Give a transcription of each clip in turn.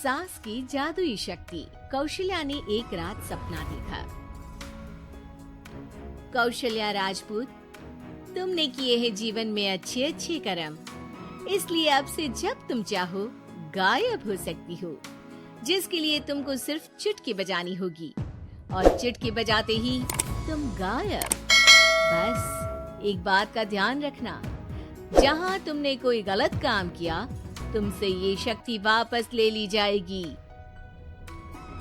सास की जादुई शक्ति। कौशल्या ने एक रात सपना देखा। कौशल्या राजपूत, तुमने किए हैं जीवन में अच्छे अच्छे कर्म, इसलिए अब से जब तुम चाहो गायब हो सकती हो, जिसके लिए तुमको सिर्फ चुटकी बजानी होगी और चुटकी बजाते ही तुम गायब। बस एक बात का ध्यान रखना, जहाँ तुमने कोई गलत काम किया तुमसे ये शक्ति वापस ले ली जाएगी।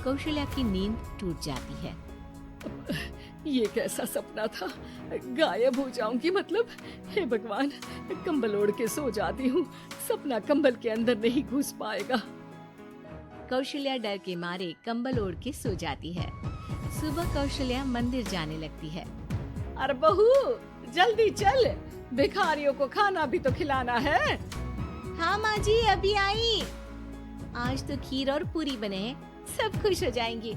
कौशल्या की नींद टूट जाती है। ये कैसा सपना था, गायब हो जाऊंगी मतलब? हे भगवान, कंबल ओढ़ के सो जाती हूँ, सपना कंबल के अंदर नहीं घुस पाएगा। कौशल्या डर के मारे कंबल ओढ़ के सो जाती है। सुबह कौशल्या मंदिर जाने लगती है। अरे बहू, जल्दी चल, भिखारियों को खाना भी तो खिलाना है। हाँ माँ जी, अभी आई। आज तो खीर और पूरी बने हैं, सब खुश हो जाएंगे।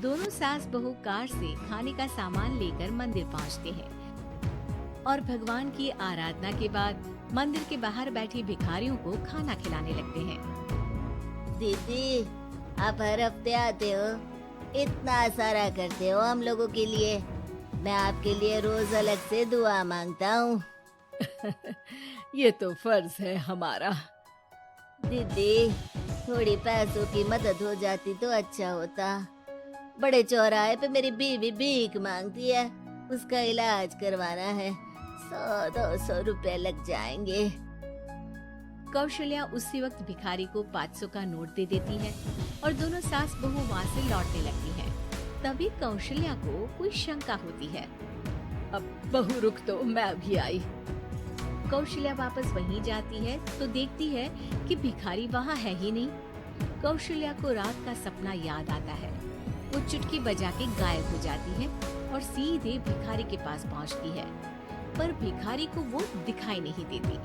दोनों सास बहू कार से खाने का सामान लेकर मंदिर पहुँचते हैं और भगवान की आराधना के बाद मंदिर के बाहर बैठे भिखारियों को खाना खिलाने लगते हैं। दीदी, आप हर हफ्ते आते हो, इतना सारा करते हो हम लोगों के लिए। मैं आपके लिए रोज अलग से दुआ मांगता हूँ। ये तो फर्ज है हमारा। दीदी, थोड़ी पैसों की मदद हो जाती तो अच्छा होता। बड़े चौराहे पे मेरी बीवी भीख मांगती है, उसका इलाज करवाना है, 100-200 रुपए लग जाएंगे। कौशल्या उसी वक्त भिखारी को 500 का नोट दे देती है और दोनों सास बहू वहाँ से लौटने लगती हैं। तभी कौशल्या को कोई शंका होती है। अब बहू रुक, तो मैं अभी आई। कौशल्या वापस वहीं जाती है तो देखती है कि भिखारी वहाँ है ही नहीं। कौशल्या को रात का सपना याद आता है। वो चुटकी बजा के गायब हो जाती है और सीधे भिखारी के पास पहुँचती है, पर भिखारी को वो दिखाई नहीं देती।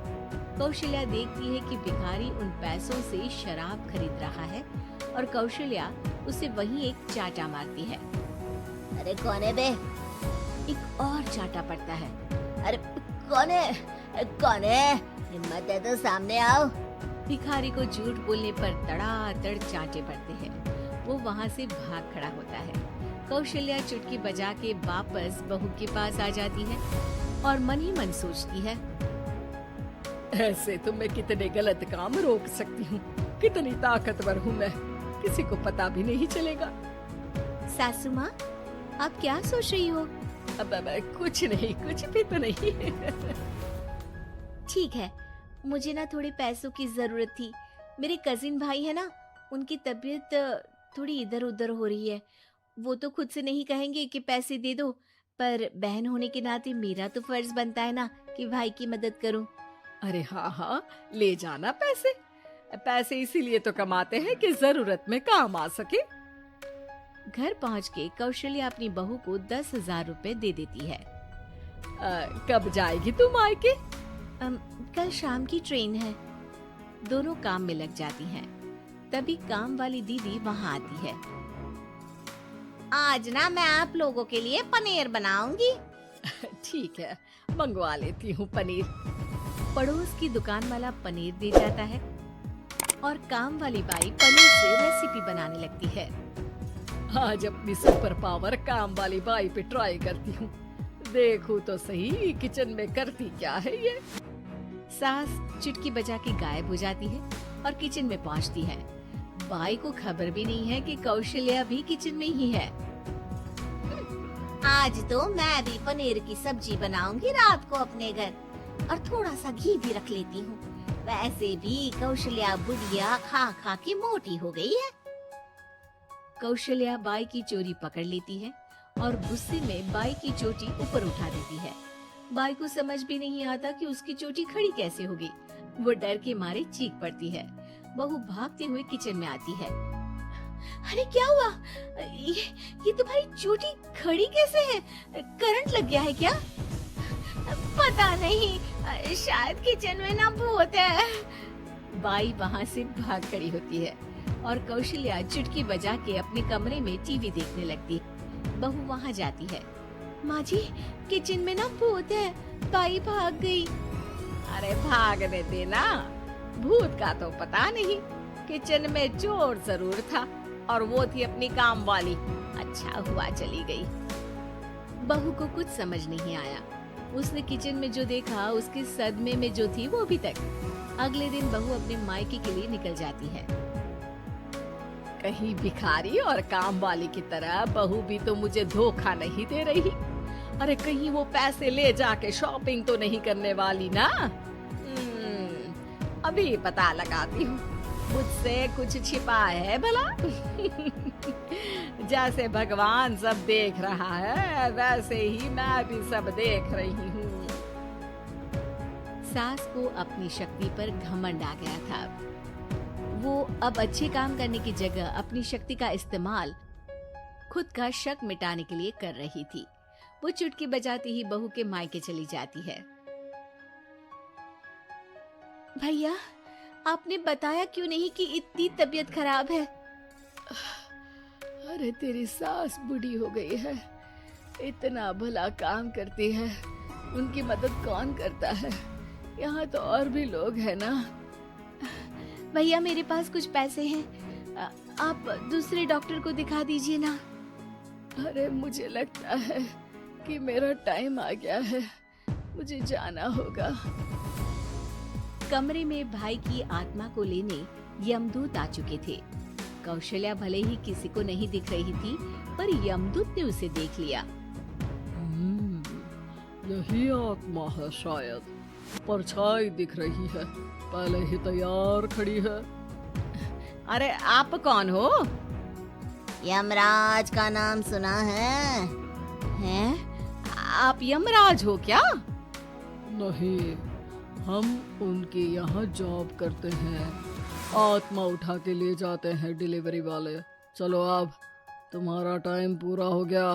कौशल्या देखती है कि भिखारी उन पैसों से शराब खरीद रहा है और कौशल्या उसे वहीं एक चाटा मारती है। अरे कौन है बे? एक और चाटा पड़ता है। अरे कौन है? कौन है? हिम्मत है तो सामने आओ। भिखारी को झूठ बोलने पर तड़ातड़ चाटे पड़ते हैं। वो वहाँ से भाग खड़ा होता है। कौशल्या चुटकी बजा के वापस बहू के पास आ जाती है और मन ही मन सोचती है, ऐसे तो मैं कितने गलत काम रोक सकती हूँ, कितनी ताकतवर हूँ मैं, किसी को पता भी नहीं चलेगा। सासू माँ, आप क्या सोच रही हो? अब कुछ नहीं, कुछ भी तो नहीं। ठीक है, मुझे ना थोड़े पैसों की जरूरत थी। मेरे कजिन भाई है ना, उनकी तबीयत थोड़ी इधर उधर हो रही है। वो तो खुद से नहीं कहेंगे कि पैसे दे दो, पर बहन होने के नाते मेरा तो फर्ज बनता है ना कि भाई की मदद करूं। अरे हाँ हाँ, ले जाना पैसे। पैसे इसीलिए तो कमाते हैं कि जरूरत में काम आ सके। घर पहुंच के कौशल्या अपनी बहू को 10,000 रुपए दे देती है। कब जाएगी तुम मायके? कल शाम की ट्रेन है। दोनों काम में लग जाती हैं। तभी काम वाली दीदी वहाँ आती है। आज ना मैं आप लोगों के लिए पनीर बनाऊंगी। ठीक है, मंगवा लेती हूँ पनीर। पड़ोस की दुकान वाला पनीर दे जाता है और काम वाली बाई पनीर से रेसिपी बनाने लगती है। आज अपनी सुपर पावर काम वाली बाई पे ट्राई करती हूँ, देखूं तो सही किचन में करती क्या है ये। सास चुटकी बजा के गायब हो जाती है और किचन में पहुँचती है। बाई को खबर भी नहीं है कि कौशल्या भी किचन में ही है। आज तो मैं भी पनीर की सब्जी बनाऊंगी रात को अपने घर, और थोड़ा सा घी भी रख लेती हूँ। वैसे भी कौशल्या बुढ़िया खा खा के मोटी हो गई है। कौशल्या बाई की चोरी पकड़ लेती है और गुस्से में बाई की चोटी ऊपर उठा देती है। बाई को समझ भी नहीं आता कि उसकी चोटी खड़ी कैसे होगी। वो डर के मारे चीख पड़ती है। बहू भागते हुए किचन में आती है। अरे क्या हुआ? ये तुम्हारी चोटी खड़ी कैसे है? करंट लग गया है क्या? पता नहीं, शायद किचन में ना भूत है। बाई वहाँ से भाग खड़ी होती है और कौशल्या चुटकी बजा के अपने कमरे में टीवी देखने लगती है। बहू वहाँ जाती है। माँ जी, किचन में ना भूत है, बाई भाग गई। अरे भागने देना, भूत का तो पता नहीं, किचन में चोर जरूर था और वो थी अपनी काम वाली। अच्छा हुआ चली गई। बहू को कुछ समझ नहीं आया। उसने किचन में जो देखा उसके सदमे में जो थी वो अभी तक। अगले दिन बहू अपने मायके के लिए निकल जाती है। कहीं भिखारी और काम वाली की तरह बहू भी तो मुझे धोखा नहीं दे रही। अरे कहीं वो पैसे ले जाके शॉपिंग तो नहीं करने वाली ना। अभी पता लगाती हूँ मुझसे कुछ छिपा है भला। जैसे भगवान सब देख रहा है वैसे ही मैं भी सब देख रही हूँ। सास को अपनी शक्ति पर घमंड आ गया था। वो अब अच्छे काम करने की जगह अपनी शक्ति का इस्तेमाल खुद का शक मिटाने के लिए कर रही थी। वो चुटकी बजाती ही बहू के मायके चली जाती है। भैया, आपने बताया क्यों नहीं कि इतनी तबीयत खराब है? अरे तेरी सास बूढ़ी हो गई है, इतना भला काम करती है, उनकी मदद कौन करता है? यहाँ तो और भी लोग हैं ना। भैया मेरे पास कुछ पैसे हैं, आप दूसरे डॉक्टर को दिखा दीजिए ना। अरे मुझे लगता है कि मेरा टाइम आ गया है, मुझे जाना होगा। कमरे में भाई की आत्मा को लेने यमदूत आ चुके थे। कौशल्या भले ही किसी को नहीं दिख रही थी, पर यमदूत ने उसे देख लिया। यही आत्मा है शायद, परछाई दिख रही है, पहले ही तैयार खड़ी है। अरे आप कौन हो? यमराज का नाम सुना है? हैं? आप यमराज हो क्या? नहीं, हम उनके यहाँ जॉब करते हैं, आत्मा उठा के ले जाते हैं डिलीवरी वाले। चलो अब तुम्हारा टाइम पूरा हो गया।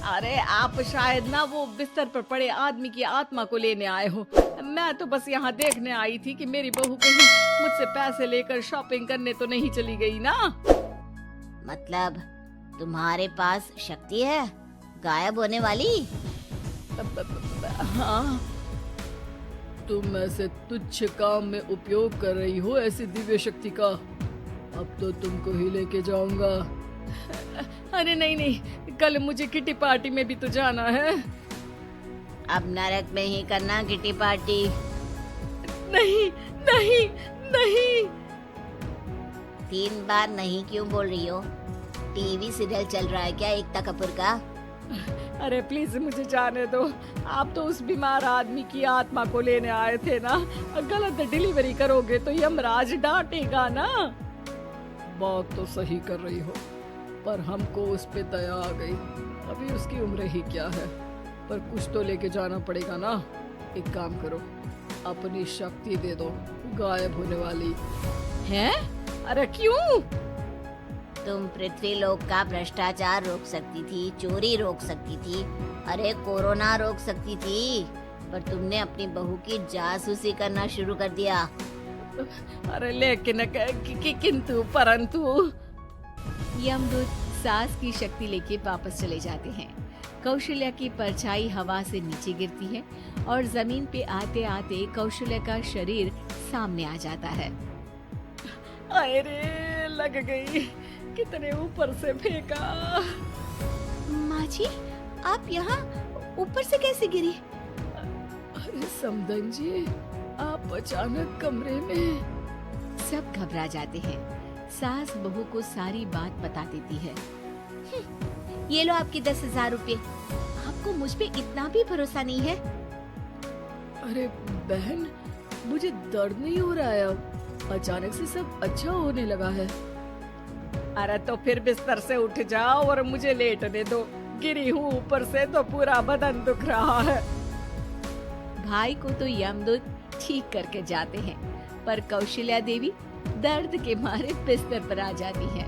अरे आप शायद ना वो बिस्तर पर पड़े आदमी की आत्मा को लेने आए हो। मैं तो बस यहाँ देखने आई थी कि मेरी बहू कहीं मुझसे पैसे लेकर शॉपिंग करने तो नहीं चली गई ना। मतलब तुम्हारे पास शक्ति है गायब होने वाली? हाँ, तुम ऐसे तुच्छ काम में उपयोग कर रही हो ऐसी दिव्य शक्ति का। अब तो तुमको ही लेके जाऊंगा। अरे नहीं नहीं, कल मुझे किटी पार्टी में भी तो जाना है। अब नरक में ही करना किटी पार्टी। नहीं नहीं नहीं। 3 बार नहीं क्यों बोल रही हो? टीवी सीरियल चल रहा है क्या एकता कपूर का? अरे प्लीज मुझे जाने दो। आप तो उस बीमार आदमी की आत्मा को लेने आए थे ना। गलत डिलीवरी करोगे तो यमराज डांटेगा ना। बात तो सही कर रही हो, पर हमको उस पे दया आ गई। अभी उसकी उम्र ही क्या है, पर कुछ तो लेके जाना पड़ेगा ना। एक काम करो, अपनी शक्ति दे दो, गायब होने वाली है। अरे क्यों? तुम पृथ्वी लोक का भ्रष्टाचार रोक सकती थी, चोरी रोक सकती थी, अरे कोरोना रोक सकती थी, पर तुमने अपनी बहू की जासूसी करना शुरू कर दिया। अरे लेकिन किंतु परंतु। यमदूत सास की शक्ति लेके वापस चले जाते हैं। कौशल्या की परछाई हवा से नीचे गिरती है और जमीन पे आते आते कौशल्या का शरीर सामने आ जाता है। अरे लग गई, कितने ऊपर से फेंका। माँ जी, आप यहाँ ऊपर से कैसे गिरी? अरे समदन जी, आप अचानक कमरे में। सब घबरा जाते हैं। सास बहू को सारी बात बता देती है। ये लो आपके 10,000 रुपए। आपको मुझ पे इतना भी भरोसा नहीं है? अरे बहन, मुझे दर्द नहीं हो रहा है, अचानक से सब अच्छा होने लगा है। अरे तो फिर बिस्तर से उठ जाओ और मुझे लेटने दो। गिरी हूँ ऊपर से तो पूरा बदन दुख रहा है। भाई को तो यमदूत ठीक करके जाते हैं, पर कौशल्या देवी दर्द के मारे बिस्तर पर आ जाती है।